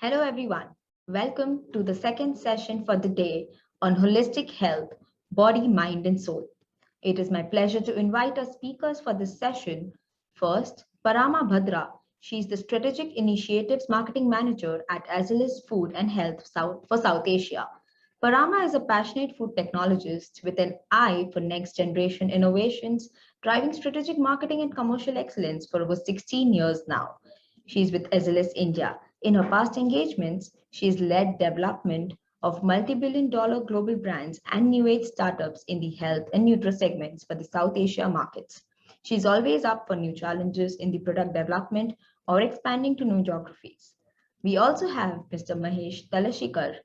Hello everyone. Welcome to the second session for the day on holistic health, body, mind and soul. It is my pleasure to invite our speakers for this session. First, Parama Bhadra. She is the Strategic Initiatives Marketing Manager at Azelis Food and Health for South Asia. Parama is a passionate food technologist with an eye for next generation innovations, driving strategic marketing and commercial excellence for over 16 years now. She is with Azelis India. In her past engagements, she has led development of multi-billion-dollar global brands and new age startups in the health and nutri segments for the South Asia markets. She is always up for new challenges in the product development or expanding to new geographies. We also have Mr. Mahesh Talashilkar.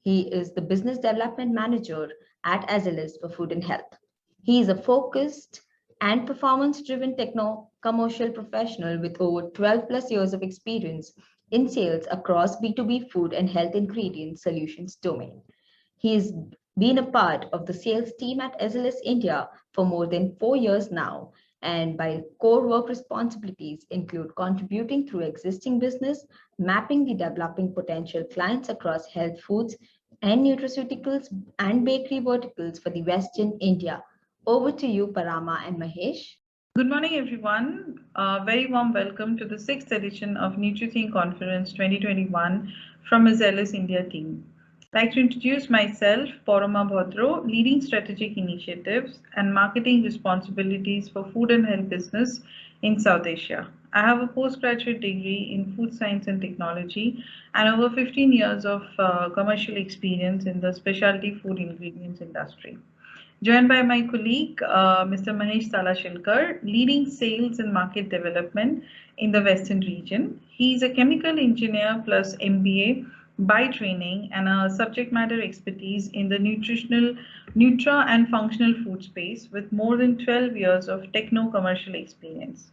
He is the Business Development Manager at Azelis for Food and Health. He is a focused and performance-driven techno-commercial professional with over 12 plus years of experience in sales across B2B food and health ingredient solutions domain. He has been a part of the sales team at Azelis India for more than 4 years now, and by core work responsibilities include contributing through existing business, mapping the developing potential clients across health foods and nutraceuticals and bakery verticals for the Western India. Over to you, Parama and Mahesh. Good morning, everyone. Very warm welcome to the sixth edition of NutriThink Conference 2021 from Azelis India team. I'd like to introduce myself, Parama Bhadra, leading strategic initiatives and marketing responsibilities for food and health business in South Asia. I have a postgraduate degree in food science and technology and over 15 years of commercial experience in the specialty food ingredients industry. Joined by my colleague, Mr. Mahesh Talashilkar, leading sales and market development in the Western region. He's a chemical engineer plus MBA by training and a subject matter expertise in the nutra and functional food space with more than 12 years of techno-commercial experience.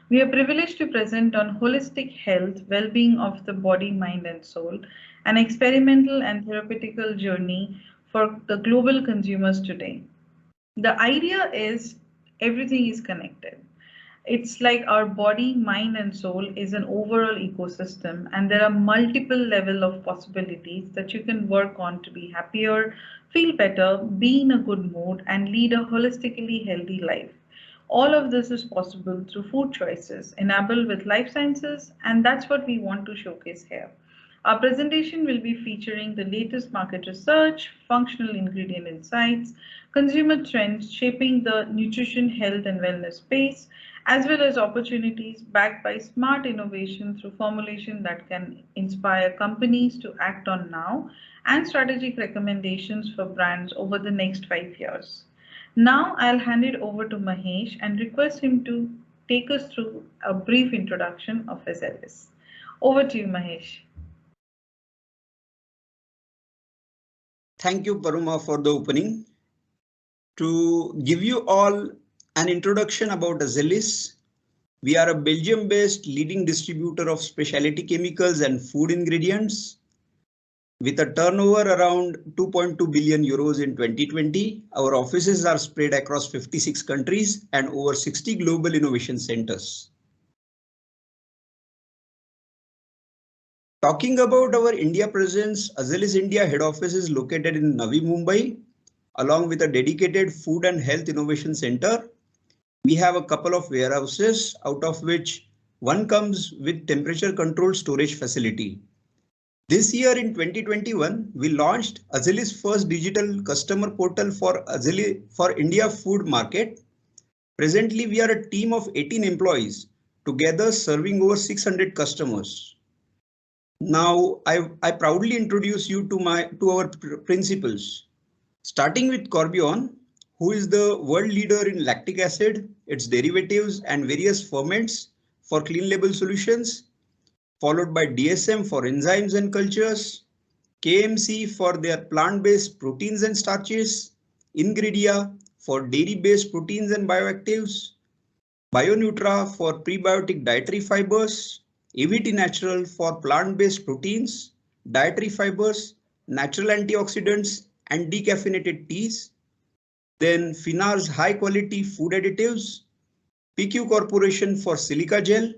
We are privileged to present on holistic health, well-being of the body, mind and soul, an experimental and therapeutical journey for the global consumers today. The idea is everything is connected. It's like our body, mind and soul is an overall ecosystem and there are multiple levels of possibilities that you can work on to be happier, feel better, be in a good mood and lead a holistically healthy life. All of this is possible through food choices enabled with life sciences, and that's what we want to showcase here. Our presentation will be featuring the latest market research, functional ingredient insights, consumer trends shaping the nutrition, health and wellness space, as well as opportunities backed by smart innovation through formulation that can inspire companies to act on now, and strategic recommendations for brands over the next 5 years. Now I'll hand it over to Mahesh and request him to take us through a brief introduction of Azelis. Over to you, Mahesh. Thank you, Parama, for the opening. To give you all an introduction about Azelis, we are a Belgium-based leading distributor of specialty chemicals and food ingredients. With a turnover around 2.2 billion euros in 2020, our offices are spread across 56 countries and over 60 global innovation centers. Talking about our India presence, Azelis India head office is located in Navi Mumbai, along with a dedicated food and health innovation center. We have a couple of warehouses, out of which one comes with temperature controlled storage facility. This year in 2021, we launched Azelis' first digital customer portal for India food market. Presently, we are a team of 18 employees, together serving over 600 customers. Now, I proudly introduce you to our principals, starting with Corbion, who is the world leader in lactic acid, its derivatives and various ferments for clean label solutions, followed by DSM for enzymes and cultures, KMC for their plant-based proteins and starches, Ingredia for dairy-based proteins and bioactives, BioNutra for prebiotic dietary fibers, AVT Natural for plant-based proteins, dietary fibers, natural antioxidants and decaffeinated teas. Then Finar's high quality food additives, PQ Corporation for silica gel,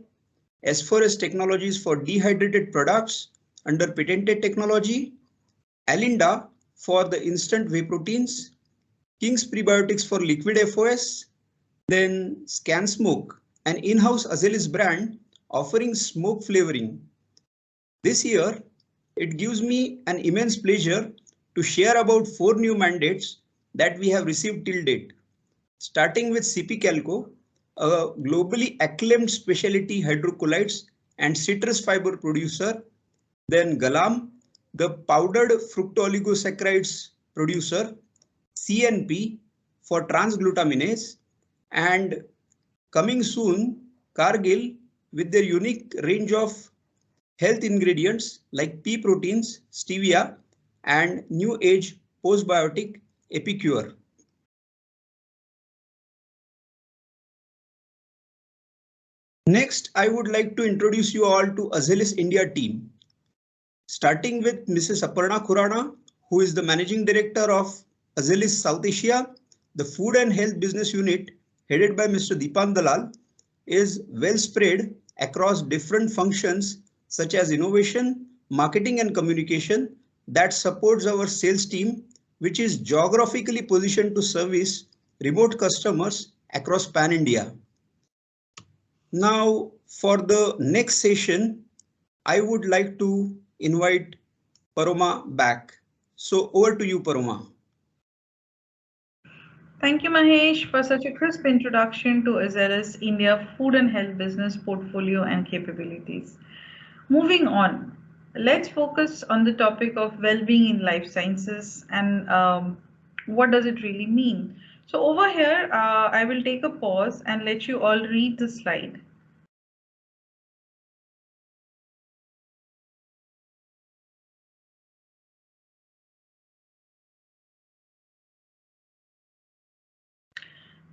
S4S Technologies for dehydrated products under patented technology, Alinda for the instant whey proteins, King's Prebiotics for liquid FOS, then ScanSmoke, an in-house Azelis brand offering smoke flavoring. This year, it gives me an immense pleasure to share about 4 new mandates that we have received till date, starting with CP Calco, a globally acclaimed specialty hydrocolloids and citrus fiber producer, then Galam, the powdered fructooligosaccharides producer, CNP for transglutaminase, and coming soon, Cargill with their unique range of health ingredients like pea proteins, stevia, and new age postbiotic Epicure. Next, I would like to introduce you all to Azelis India team, starting with Mrs. Aparna Khurana, who is the Managing Director of Azelis South Asia. The Food and Health Business Unit, headed by Mr. Deepan Dalal, is well spread across different functions such as innovation, marketing and communication that supports our sales team, which is geographically positioned to service remote customers across Pan India. Now, for the next session, I would like to invite Parama back. So over to you, Parama. Thank you, Mahesh, for such a crisp introduction to Azelis India food and health business portfolio and capabilities. Moving on, let's focus on the topic of well-being in life sciences and what does it really mean. So over here, I will take a pause and let you all read the slide.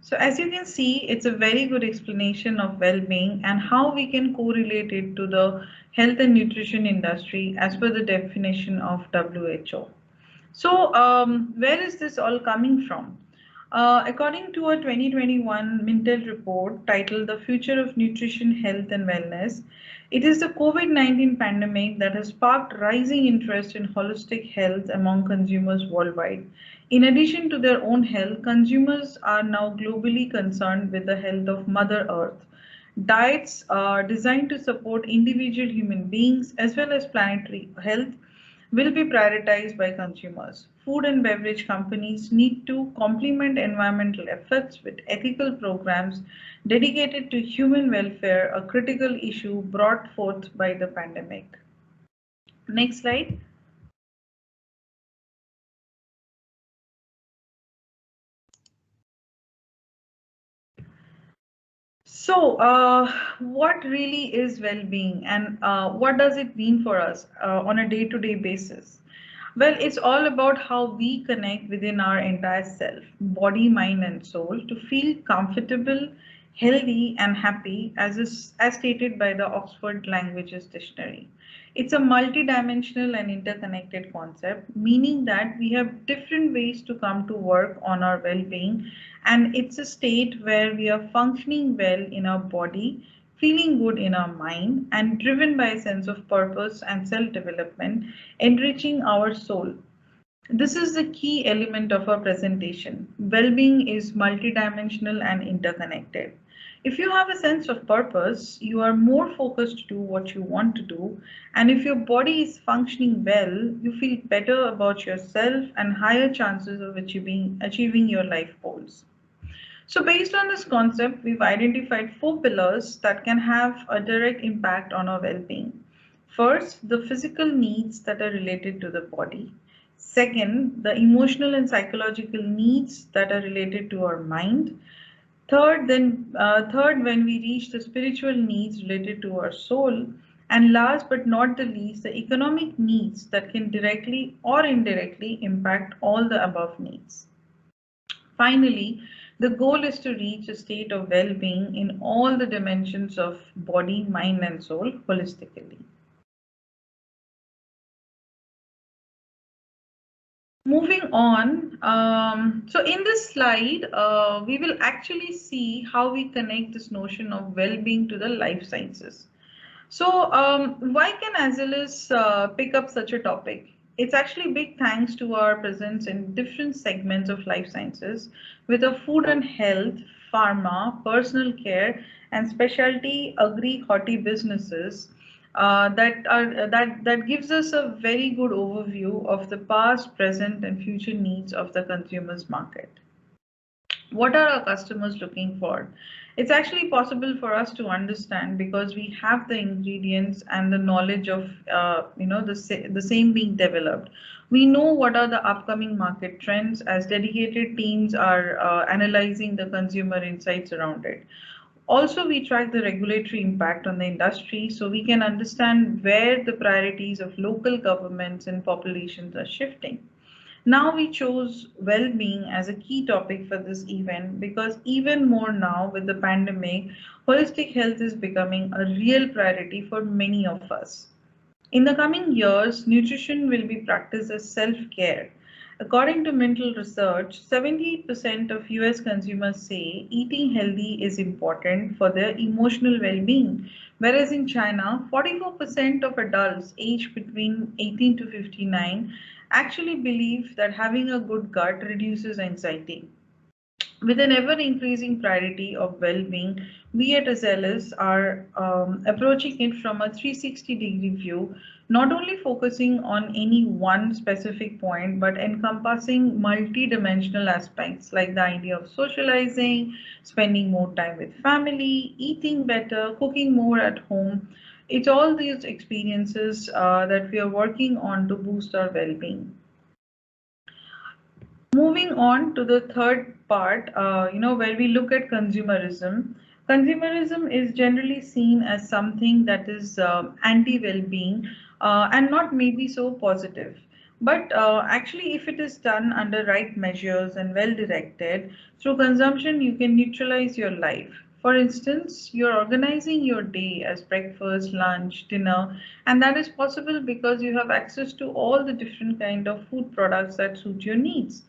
So as you can see, it's a very good explanation of well-being and how we can correlate it to the health and nutrition industry as per the definition of WHO. So where is this all coming from? According to a 2021 Mintel report titled The Future of Nutrition, Health and Wellness, it is the COVID-19 pandemic that has sparked rising interest in holistic health among consumers worldwide. In addition to their own health, consumers are now globally concerned with the health of Mother Earth. Diets are designed to support individual human beings as well as planetary health will be prioritized by consumers. Food and beverage companies need to complement environmental efforts with ethical programs dedicated to human welfare, a critical issue brought forth by the pandemic. Next slide. So, what really is well-being and what does it mean for us on a day-to-day basis? Well, it's all about how we connect within our entire self, body, mind, and soul to feel comfortable, healthy, and happy, as stated by the Oxford Languages Dictionary. It's a multidimensional and interconnected concept, meaning that we have different ways to come to work on our well-being, and it's a state where we are functioning well in our body, feeling good in our mind, and driven by a sense of purpose and self-development, enriching our soul. This is the key element of our presentation. Well-being is multidimensional and interconnected. If you have a sense of purpose, you are more focused to do what you want to do. And if your body is functioning well, you feel better about yourself and higher chances of achieving your life goals. So based on this concept, we've identified 4 pillars that can have a direct impact on our well-being. First, the physical needs that are related to the body. Second, the emotional and psychological needs that are related to our mind. Third, when we reach the spiritual needs related to our soul. And last but not the least, the economic needs that can directly or indirectly impact all the above needs. Finally, the goal is to reach a state of well-being in all the dimensions of body, mind, and soul holistically. Moving on, so in this slide, we will actually see how we connect this notion of well-being to the life sciences. So why can Azelis pick up such a topic? It's actually big thanks to our presence in different segments of life sciences with a food and health, pharma, personal care, and specialty agri-horti businesses that gives us a very good overview of the past, present, and future needs of the consumers market. What are our customers looking for? It's actually possible for us to understand because we have the ingredients and the knowledge of the same being developed. We know what are the upcoming market trends as dedicated teams are analyzing the consumer insights around it. Also, we track the regulatory impact on the industry so we can understand where the priorities of local governments and populations are shifting. Now we chose well-being as a key topic for this event because even more now with the pandemic, holistic health is becoming a real priority for many of us. In the coming years, nutrition will be practiced as self-care. According to mental research, 78% of US consumers say eating healthy is important for their emotional well-being, whereas in China, 44% of adults aged between 18 to 59 actually believe that having a good gut reduces anxiety. With an ever increasing priority of well being, we at Azelis are approaching it from a 360-degree view, not only focusing on any one specific point, but encompassing multi-dimensional aspects like the idea of socializing, spending more time with family, eating better, cooking more at home. It's all these experiences that we are working on to boost our well being. Moving on to the third part, where we look at consumerism. Consumerism is generally seen as something that is anti-well-being and not maybe so positive. But actually, if it is done under right measures and well directed, through consumption, you can neutralize your life. For instance, you're organizing your day as breakfast, lunch, dinner, and that is possible because you have access to all the different kind of food products that suit your needs.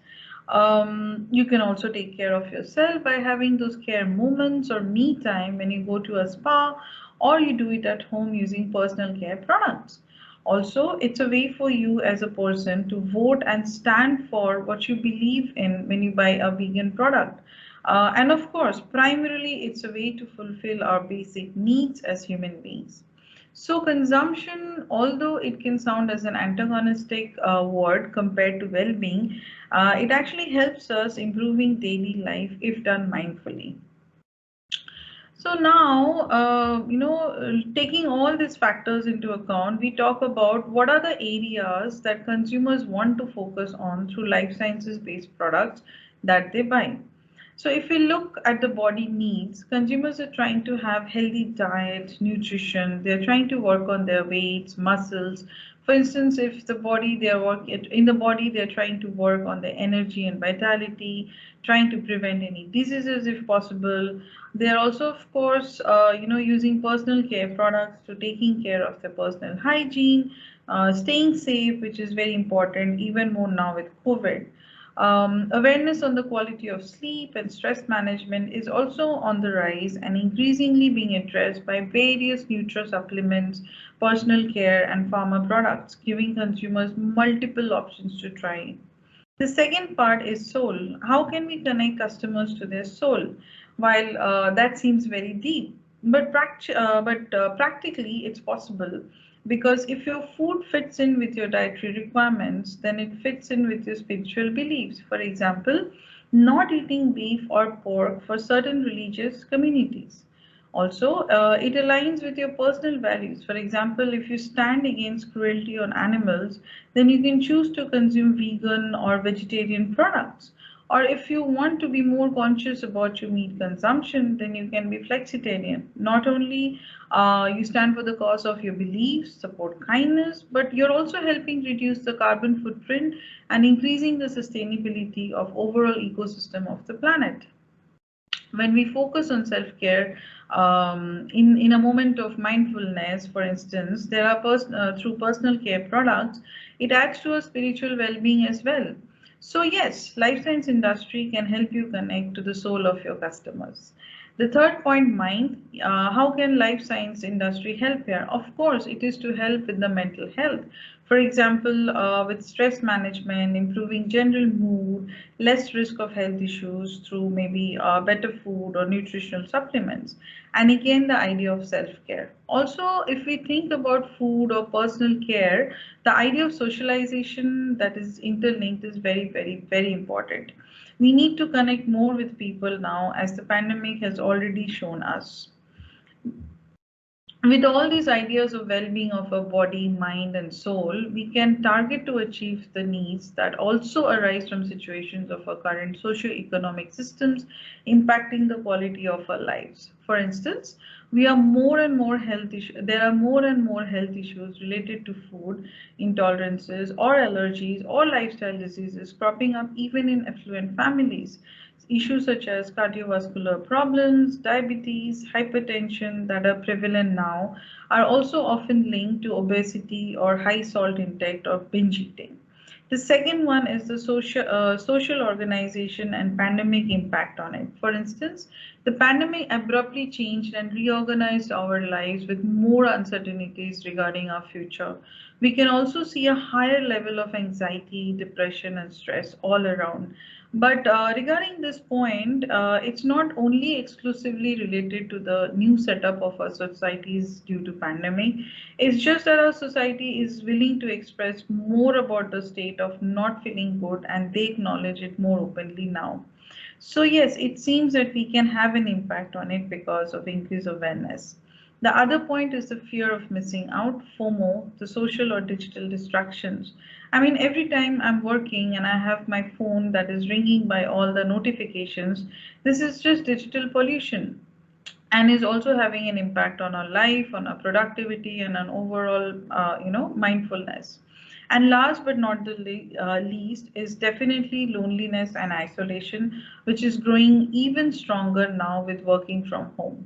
You can also take care of yourself by having those care moments or me time when you go to a spa or you do it at home using personal care products. Also, it's a way for you as a person to vote and stand for what you believe in when you buy a vegan product. And of course, primarily, it's a way to fulfill our basic needs as human beings. So consumption, although it can sound as an antagonistic word compared to well-being, it actually helps us improving daily life if done mindfully. So now, taking all these factors into account, we talk about what are the areas that consumers want to focus on through life sciences based products that they buy. So if we look at the body needs, consumers are trying to have healthy diet, nutrition, they're trying to work on their weights, muscles. For instance, if the body they're working in the body, they're trying to work on their energy and vitality, trying to prevent any diseases if possible. They're also, of course, using personal care products to taking care of their personal hygiene, staying safe, which is very important, even more now with COVID. Awareness on the quality of sleep and stress management is also on the rise and increasingly being addressed by various supplements, personal care, and pharma products, giving consumers multiple options to try. The second part is soul. How can we connect customers to their soul? While that seems very deep, but practically it's possible because if your food fits in with your dietary requirements, then it fits in with your spiritual beliefs. For example, not eating beef or pork for certain religious communities. Also, it aligns with your personal values. For example, if you stand against cruelty on animals, then you can choose to consume vegan or vegetarian products. Or if you want to be more conscious about your meat consumption, then you can be flexitarian. Not only you stand for the cause of your beliefs, support kindness, but you're also helping reduce the carbon footprint and increasing the sustainability of overall ecosystem of the planet. When we focus on self-care in a moment of mindfulness, for instance, there are through personal care products, it adds to a spiritual well-being as well. So yes, life science industry can help you connect to the soul of your customers. The third point, mind, how can life science industry help here? Of course, it is to help with the mental health. For example, with stress management, improving general mood, less risk of health issues through maybe better food or nutritional supplements. And again, the idea of self-care. Also, if we think about food or personal care, the idea of socialization that is interlinked is very, very, very important. We need to connect more with people now, as the pandemic has already shown us. With all these ideas of well-being of our body, mind, and soul, we can target to achieve the needs that also arise from situations of our current socio-economic systems impacting the quality of our lives. For instance, we are more and more health issues. There are more and more health issues related to food intolerances or allergies or lifestyle diseases cropping up even in affluent families. Issues such as cardiovascular problems, diabetes, hypertension that are prevalent now are also often linked to obesity or high salt intake or binge eating. The second one is the social organization and pandemic impact on it. For instance, the pandemic abruptly changed and reorganized our lives with more uncertainties regarding our future. We can also see a higher level of anxiety, depression, and stress all around. But regarding this point, it's not only exclusively related to the new setup of our societies due to pandemic. It's just that our society is willing to express more about the state of not feeling good, and they acknowledge it more openly now. So yes, it seems that we can have an impact on it because of increased awareness. The other point is the fear of missing out, FOMO, the social or digital distractions. I mean, every time I'm working and I have my phone that is ringing by all the notifications, this is just digital pollution and is also having an impact on our life, on our productivity, and on overall, mindfulness. And last but not the least is definitely loneliness and isolation, which is growing even stronger now with working from home.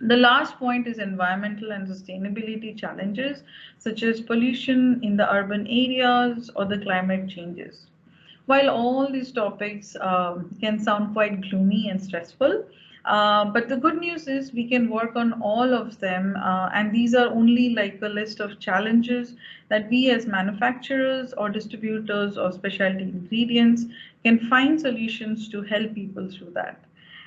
The last point is environmental and sustainability challenges, such as pollution in the urban areas or the climate changes. While all these topics can sound quite gloomy and stressful, but the good news is we can work on all of them, and these are only like a list of challenges that we as manufacturers or distributors or specialty ingredients can find solutions to help people through that.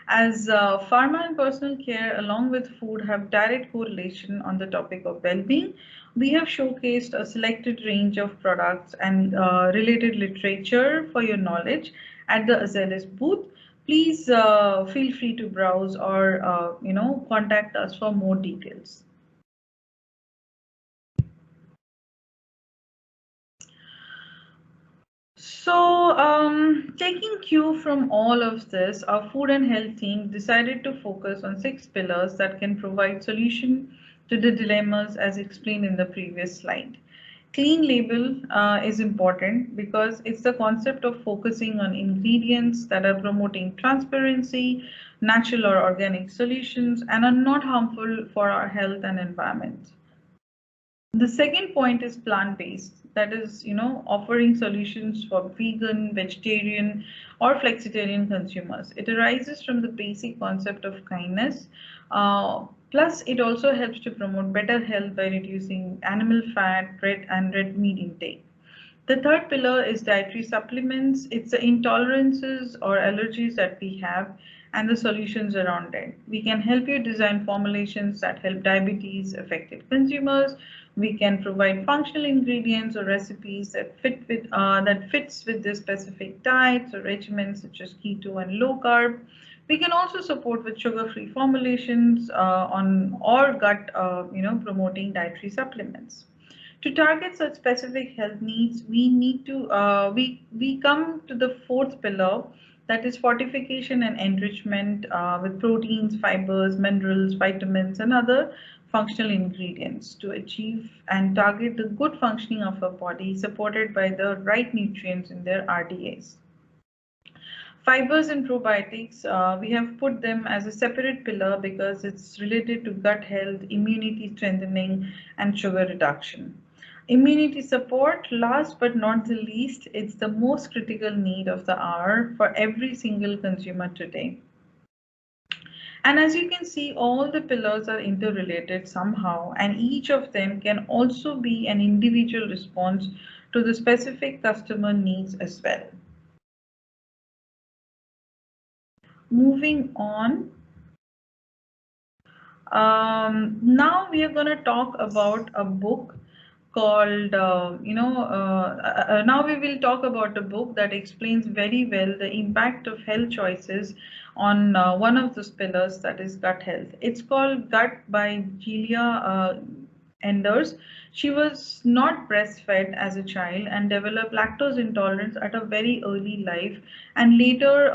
As pharma and personal care, along with food, have direct correlation on the topic of well-being, we have showcased a selected range of products and related literature for your knowledge at the Azelis booth. Please feel free to browse or contact us for more details. So, taking cue from all of this, our food and health team decided to focus on 6 pillars that can provide solution to the dilemmas as explained in the previous slide. Clean label is important because it's the concept of focusing on ingredients that are promoting transparency, natural or organic solutions, and are not harmful for our health and environment. The second point is plant-based, that is, offering solutions for vegan, vegetarian, or flexitarian consumers. It arises from the basic concept of kindness. Plus, it also helps to promote better health by reducing animal fat, red and red meat intake. The third pillar is dietary supplements. It's the intolerances or allergies that we have and the solutions around it. We can help you design formulations that help diabetes affected consumers. We can provide functional ingredients or recipes that fits with their specific diets or regimens such as keto and low carb. We can also support with sugar-free formulations on or gut, promoting dietary supplements. To target such specific health needs, we need to we come to the fourth pillar, that is fortification and enrichment with proteins, fibers, minerals, vitamins, and other functional ingredients to achieve and target the good functioning of our body, supported by the right nutrients in their RDAs. Fibers and probiotics, we have put them as a separate pillar because it's related to gut health, immunity strengthening, and sugar reduction. Immunity support, last but not the least, it's the most critical need of the hour for every single consumer today. And as you can see, all the pillars are interrelated somehow, and each of them can also be an individual response to the specific customer needs as well. Moving on. Now we are going to talk about a book called, now we will talk about a book that explains very well the impact of health choices on one of those pillars, that is gut health. It's called Gut by Julia Enders. She was not breastfed as a child and developed lactose intolerance at a very early life and later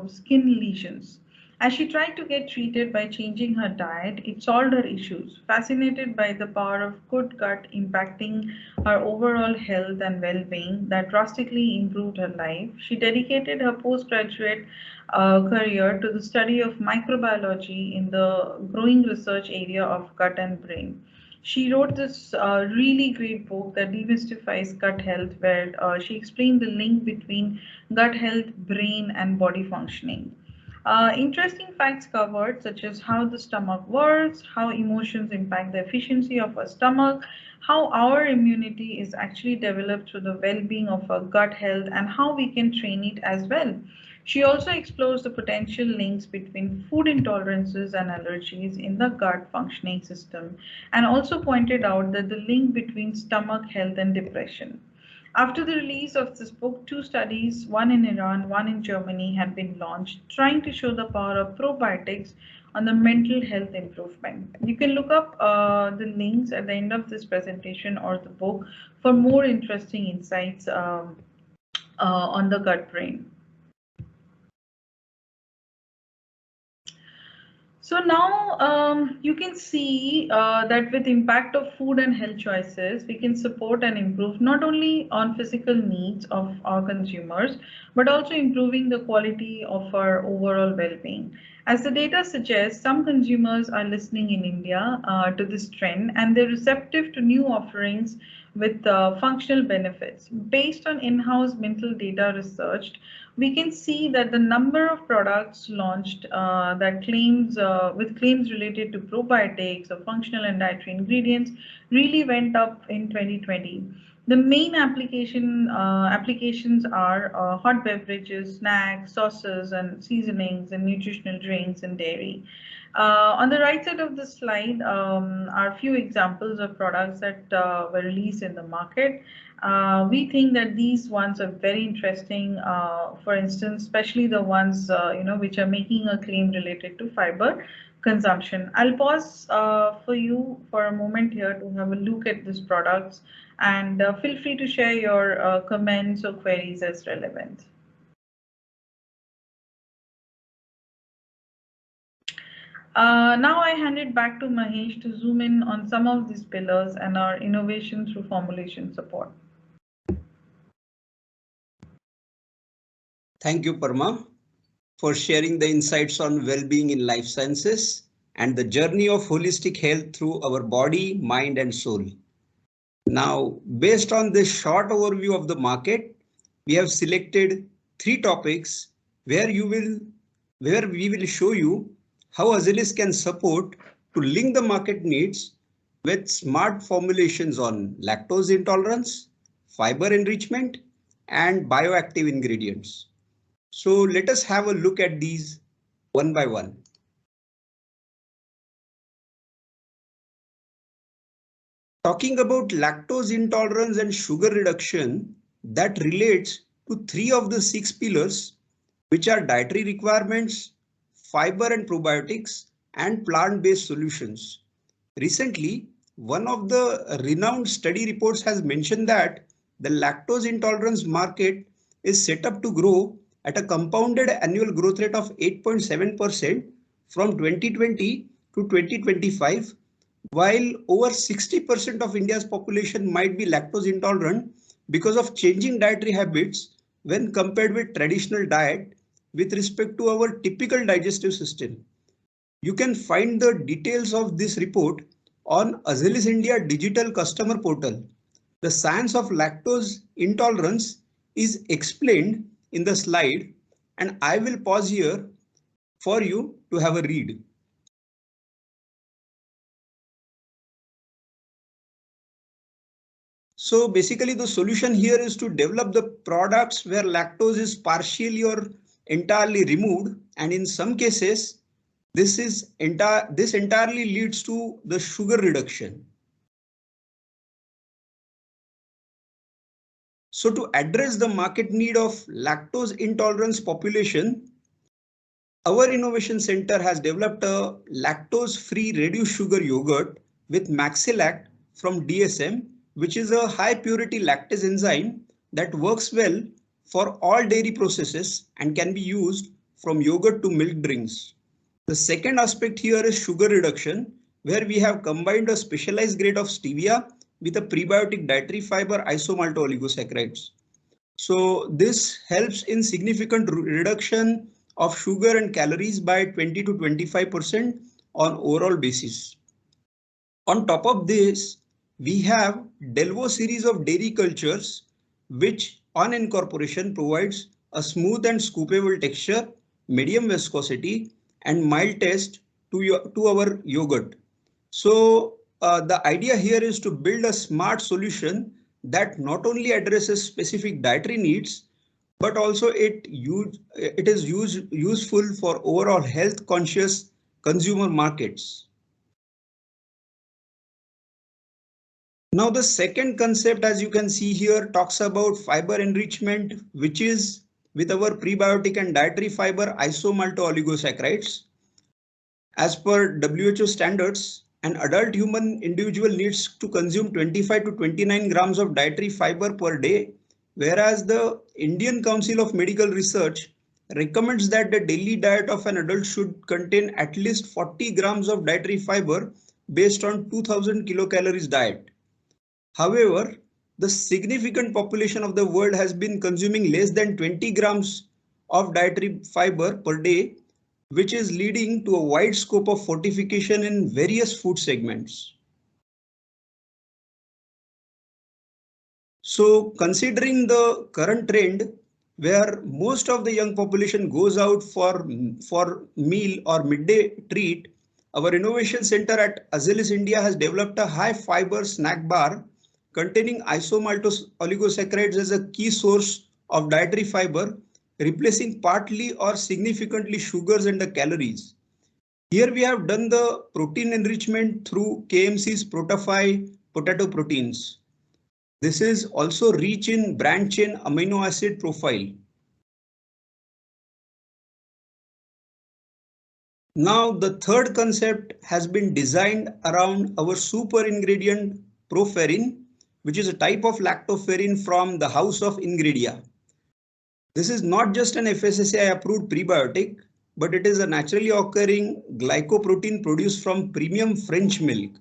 skin lesions. As she tried to get treated by changing her diet, it solved her issues. Fascinated by the power of good gut impacting her overall health and well being, that drastically improved her life, she dedicated her postgraduate career to the study of microbiology in the growing research area of gut and brain. She wrote this really great book that demystifies gut health, where she explained the link between gut health, brain, and body functioning. Interesting facts covered, such as how the stomach works, how emotions impact the efficiency of our stomach, how our immunity is actually developed through the well being of our gut health, and how we can train it as well. She also explores the potential links between food intolerances and allergies in the gut functioning system, and also pointed out that the link between stomach health and depression. After the release of this book, two studies, one in Iran, one in Germany, had been launched, trying to show the power of probiotics on the mental health improvement. You can look up the links at the end of this presentation or the book for more interesting insights on the gut brain. So now you can see that with impact of food and health choices, we can support and improve not only on physical needs of our consumers, but also improving the quality of our overall well-being. As the data suggests, some consumers are listening in India to this trend, and they're receptive to new offerings with functional benefits. Based on in-house mental data researched, we can see that the number of products launched that claims with claims related to probiotics or functional and dietary ingredients really went up in 2020. The main applications are hot beverages, snacks, sauces, and seasonings, and nutritional drinks and dairy. On the right side of the slide are a few examples of products that were released in the market. We think that these ones are very interesting. For instance, especially the ones which are making a claim related to fiber consumption. I'll pause for you for a moment here to have a look at these products, and feel free to share your comments or queries as relevant. Now I hand it back to Mahesh to zoom in on some of these pillars and our innovation through formulation support. Thank you, Parama, for sharing the insights on well-being in life sciences and the journey of holistic health through our body, mind, and soul. Now, based on this short overview of the market, we have selected 3 topics where we will show you how Azelis can support to link the market needs with smart formulations on lactose intolerance, fiber enrichment, and bioactive ingredients. So let us have a look at these one by one. Talking about lactose intolerance and sugar reduction, that relates to 3 of the 6 pillars, which are dietary requirements, fiber and probiotics, and plant-based solutions. Recently, one of the renowned study reports has mentioned that the lactose intolerance market is set up to grow at a compounded annual growth rate of 8.7% from 2020 to 2025, while over 60% of India's population might be lactose intolerant because of changing dietary habits when compared with traditional diet with respect to our typical digestive system. You can find the details of this report on Azelis India digital customer portal. The science of lactose intolerance is explained in the slide, and I will pause here for you to have a read. So basically the solution here is to develop the products where lactose is partially or entirely removed, and in some cases this entirely leads to the sugar reduction. So to address the market need of lactose intolerance population, our innovation center has developed a lactose-free reduced sugar yogurt with Maxilact from DSM, which is a high purity lactase enzyme that works well for all dairy processes and can be used from yogurt to milk drinks. The second aspect here is sugar reduction, where we have combined a specialized grade of stevia with a prebiotic dietary fiber isomaltooligosaccharides. So this helps in significant reduction of sugar and calories by 20 to 25% on overall basis. On top of this, we have Delvo series of dairy cultures, which on incorporation provides a smooth and scoopable texture, medium viscosity, and mild taste to our yogurt. So the idea here is to build a smart solution that not only addresses specific dietary needs, but also it is useful for overall health conscious consumer markets. Now the second concept, as you can see here, talks about fiber enrichment, which is with our prebiotic and dietary fiber isomaltooligosaccharides. As per WHO standards, an adult human individual needs to consume 25 to 29 grams of dietary fiber per day, whereas the Indian Council of Medical Research recommends that the daily diet of an adult should contain at least 40 grams of dietary fiber based on 2000 kilocalories diet. However, the significant population of the world has been consuming less than 20 grams of dietary fiber per day, which is leading to a wide scope of fortification in various food segments. So considering the current trend where most of the young population goes out for meal or midday treat, our innovation center at Azelis India has developed a high fiber snack bar containing isomaltose oligosaccharides as a key source of dietary fiber, replacing partly or significantly sugars and the calories. Here we have done the protein enrichment through KMC's Protafy potato proteins. This is also rich in branch chain amino acid profile. Now the third concept has been designed around our super ingredient proferrin, which is a type of lactoferrin from the house of Ingredia. This is not just an FSSAI approved prebiotic, but it is a naturally occurring glycoprotein produced from premium French milk.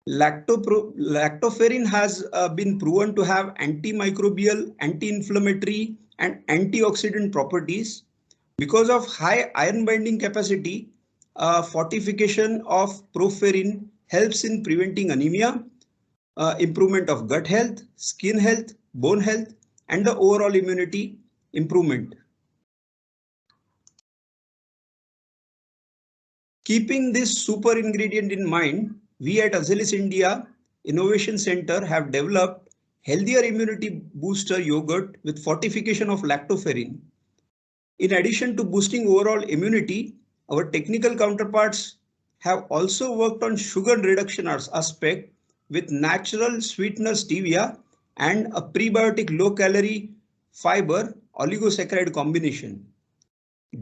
Lactoferrin has been proven to have antimicrobial, anti-inflammatory, and antioxidant properties. Because of high iron binding capacity, fortification of proferrin helps in preventing anemia, improvement of gut health, skin health, bone health, and the overall immunity improvement. Keeping this super ingredient in mind, we at Azelis India Innovation Center have developed healthier immunity booster yogurt with fortification of lactoferrin. In addition to boosting overall immunity, our technical counterparts have also worked on sugar reduction aspect with natural sweetener stevia and a prebiotic low-calorie fiber oligosaccharide combination.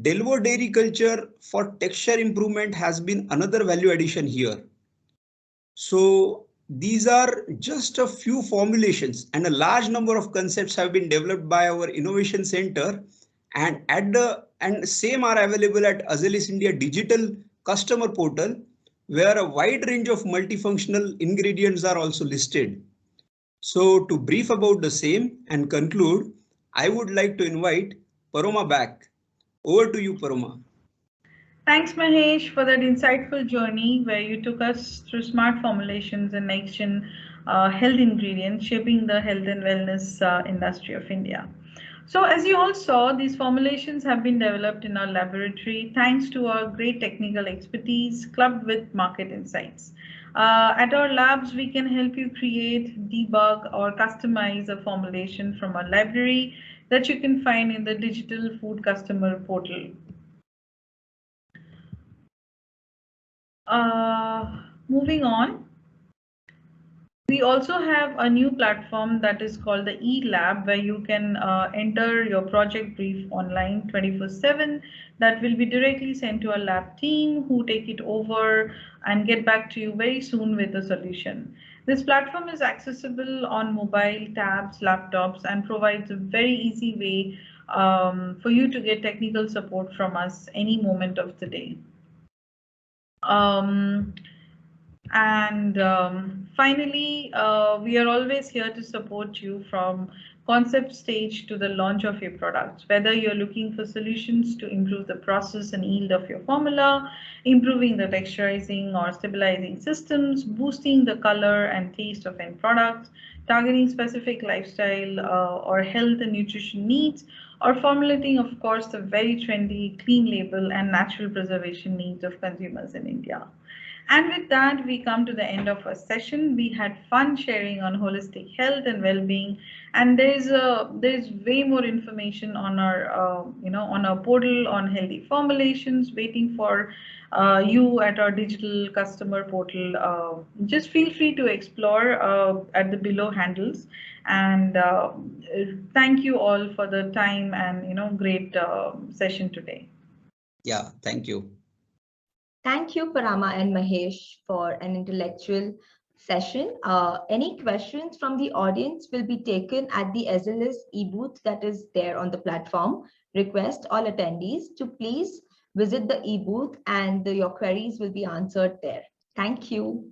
Delvo dairy culture for texture improvement has been another value addition here. So these are just a few formulations and a large number of concepts have been developed by our innovation center, and same are available at Azelis India digital customer portal, where a wide range of multifunctional ingredients are also listed. So to brief about the same and conclude, I would like to invite Parama back. Over to you, Parama. Thanks, Mahesh, for that insightful journey where you took us through smart formulations and next-gen health ingredients shaping the health and wellness industry of India. So as you all saw, these formulations have been developed in our laboratory thanks to our great technical expertise clubbed with market insights. At our labs, we can help you create, debug, or customize a formulation from our library that you can find in the digital food customer portal. Moving on. We also have a new platform that is called the e-lab, where you can enter your project brief online 24/7. That will be directly sent to a lab team who take it over and get back to you very soon with a solution. This platform is accessible on mobile, tabs, laptops, and provides a very easy way for you to get technical support from us any moment of the day. Um, and finally, we are always here to support you from concept stage to the launch of your products. Whether you're looking for solutions to improve the process and yield of your formula, improving the texturizing or stabilizing systems, boosting the color and taste of end products, targeting specific lifestyle or health and nutrition needs, or formulating, of course, the very trendy clean label and natural preservation needs of consumers in India. And with that, we come to the end of our session. We had fun sharing on holistic health and well-being, and there's way more information on our on our portal on healthy formulations waiting for you at our digital customer portal. Just feel free to explore at the below handles, and thank you all for the time and great session today. Yeah, thank you. Thank you, Parama and Mahesh, for an intellectual session. Any questions from the audience will be taken at the Azelis e-booth that is there on the platform. Request all attendees to please visit the e-booth and your queries will be answered there. Thank you.